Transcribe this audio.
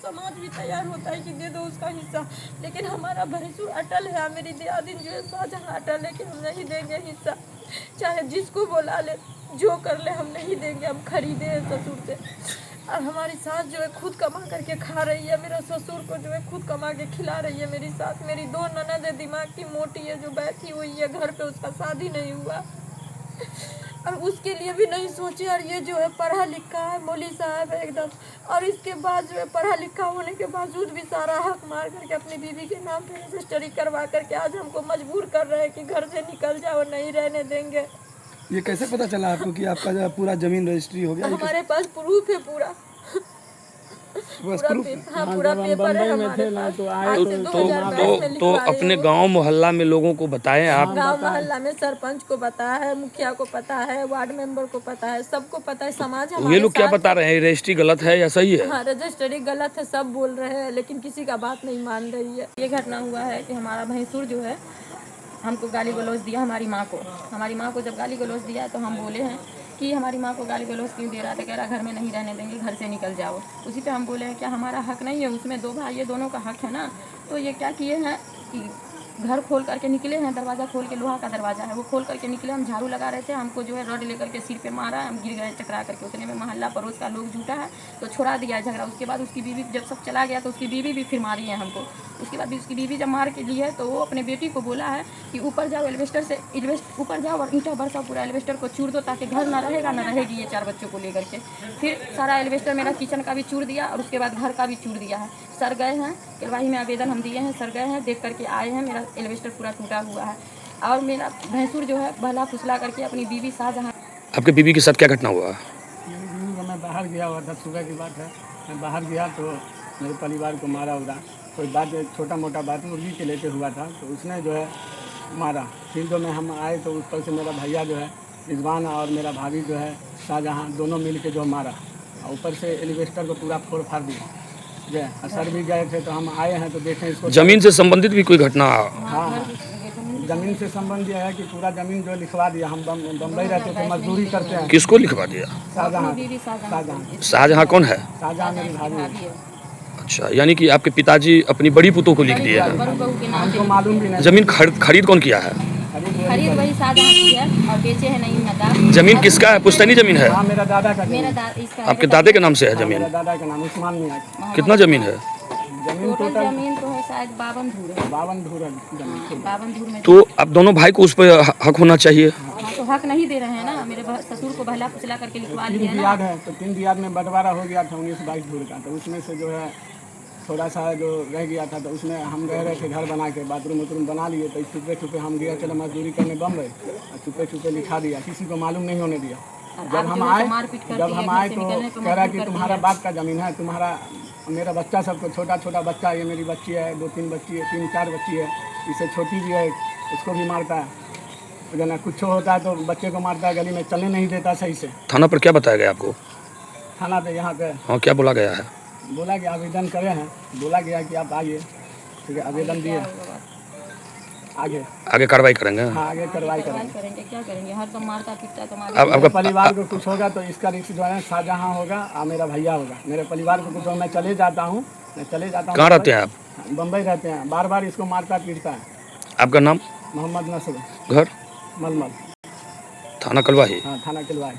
समाज भी तैयार होता है कि दे दो उसका हिस्सा, लेकिन हमारा भैंसुर अटल है, मेरी दियादिन जो है शाहजहां अटल है कि हम नहीं देंगे हिस्सा, चाहे जिसको बुला ले, जो कर ले, हम नहीं देंगे, हम खरीदे हैं ससुर से। और हमारी सास जो है खुद कमा करके खा रही है, मेरा ससुर को जो है खुद कमा के खिला रही है मेरी सास। मेरी 2 ननद है, दिमाग की मोटी है, जो बैठी हुई है घर पे, उसका शादी नहीं हुआ और उसके लिए भी नहीं सोचे। और ये जो है पढ़ा लिखा है, मौली साहब है एकदम, और इसके बाद जो है पढ़ा लिखा होने के बावजूद भी सारा हक मार करके अपनी बीवी के नाम पे रजिस्ट्री करवा करके आज हमको मजबूर कर रहे हैं कि घर से निकल जाओ, नहीं रहने देंगे। ये कैसे पता चला आपको कि आपका जो पूरा जमीन रजिस्ट्री हो गया? हमारे पास प्रूफ है पूरा, बस प्रूफ? हाँ, पूरा पेपर है हमारे पास। आज से 2022 में तो अपने गांव मोहल्ला में लोगों को बताएं आप। गांव मोहल्ला में सरपंच को पता है, मुखिया को पता है, वार्ड मेंबर को पता है, सबको पता है। समाज ये लोग क्या बता रहे हैं, रजिस्ट्री गलत है या सही है? हाँ, रजिस्ट्री गलत है सब बोल रहे हैं, लेकिन किसी का बात नहीं मान रही है। ये घटना हुआ है कि हमारा भैंसुर जो है हमको गाली गलौज दिया, हमारी माँ को जब गाली गलौज दिया तो हम बोले हैं कि हमारी माँ को गाली गलौज क्यों दे रहा था, कह रहा घर में नहीं रहने देंगे, घर से निकल जाओ। उसी पे हम बोले हैं क्या हमारा हक नहीं है, उसमें 2 भाई ये दोनों का हक है ना। तो ये क्या किए हैं कि घर खोल करके निकले हैं, दरवाज़ा खोल के, लोहा का दरवाज़ा है वो खोल करके निकले, हम झाड़ू लगा रहे थे, हमको जो है रॉड लेकर के सिर पे मारा, हम गिर गए टकरा करके। उतने में मोहल्ला पड़ोस का लोग जुटा है तो छोड़ा दिया है झगड़ा। उसके बाद उसकी बीवी जब सब चला गया तो उसकी बीवी भी फिर मारी है हमको। उसके बाद भी उसकी बीवी जब मार के ली है तो वो अपने बेटी को बोला है कि ऊपर जाओ, एलिवेस्टर से ऊपर जाओ और ईंटा बरसाओ, पूरा एलिवेस्टर को चूर दो ताकि घर ना रहेगा ना रहेगी ये 4 बच्चों को लेकर के। फिर सारा एलिवेस्टर मेरा किचन का भी चूर दिया और उसके बाद घर का भी चूर दिया है। सर गए हैं केलवाही में, आवेदन हम दिए हैं, सर गए हैं देख करके आए हैं, मेरा एलिवेस्टर पूरा टूटा हुआ है। और मेरा भैंसुर जो है बहला फुसला करके अपनी बीवी शाहजहां। आपके बीवी के साथ क्या घटना हुआ? मैं बाहर गया हुआ था, सुबह की बात है, मैं बाहर गया तो मेरे परिवार को मारा उड़ा, कोई बात छोटा मोटा बात मुर्गी के लेके हुआ था तो उसने जो है मारा। फिर जो मैं हम आए तो ऊपर से मेरा भैया जो है रिजवान और मेरा भाभी जो है शाहजहां दोनों मिल के जो मारा, और ऊपर से एलिवेस्टर को पूरा फोड़ फाड़ दिया। सर भी गए थे तो हम आए हैं तो देखें इसको। जमीन से संबंधित भी कोई घटना? हाँ, जमीन से संबंध यह है कि पूरा जमीन जो लिखवा दिया। हम बम्बई रहते थे, मजदूरी करते हैं। किसको लिखवा दिया? शाहजहां कौन है? शाहजहां मेरी भाभी है। अच्छा, यानी कि आपके पिताजी अपनी बड़ी पुतों को लिख दिया है। हमको मालूम भी नहीं। जमीन खरीद कौन किया है? खरीद वही शाहजहां की है और बेचे हैं नहीं नदार। जमीन किसका है? पुश्तैनी जमीन है? हाँ, मेरा दादा का। आपके दादे के नाम से है जमीन? मेरा दादा का नाम उस्मान मियां। कितना जमीन है? टोटल जमीन तो है शायद 52 धूर है। 52 धूर है जमीन। 52 धूर में तो अब दोनों भाई को उस पर हक होना चाहिए। तो हक नहीं दे रहे हैं ना, मेरे ससुर को बहला फुसला करके लिखवा दिया है ना। 3 दियाद है तो 3 दियाद में बंटवारा हो गया था 19-22 धूर का, तो उसमें से जो है थोड़ा सा जो रह गया था तो उसमें हम रह रहे थे घर बना के, बाथरूम वाथरूम बना लिए, तो छुपे छुपे हम गया चलो मजदूरी करने बम्बई, और छुपे छुपे लिखा दिया, किसी को मालूम नहीं होने दिया। जब हम आए तो कह रहा कि तुम्हारा बाप का ज़मीन है, तुम्हारा मेरा बच्चा सबको, छोटा छोटा बच्चा, ये मेरी बच्ची है, 2-3 बच्ची है, 3-4 बच्ची है, इससे छोटी भी है, उसको भी मारता है। जना कुछ होता है तो बच्चे को मारता है, गली में चलने नहीं देता सही से। थाना पर क्या बताया गया आपको? थाना पे यहाँ पे हाँ, क्या बोला गया है? बोला कि आवेदन करे हैं, बोला गया कि आप आइए, ठीक है, आवेदन दिए, आगे कार्रवाई करेंगे। हाँ, आगे कार्रवाई करेंगे। क्या करेंगे, हर तो मारता पीटता तो अब आपका परिवार को कुछ होगा तो इसका रिस्क जो है शाहजहां होगा और मेरा भैया होगा। मेरे परिवार को कुछ होगा, मैं चले जाता हूँ। कहाँ रहते हैं आप? बम्बई रहते हैं। बार बार इसको मारता पीटता है। आपका नाम? मोहम्मद नसर। घर? मलमल। थाना कलवाही? हाँ, थाना कलवाही।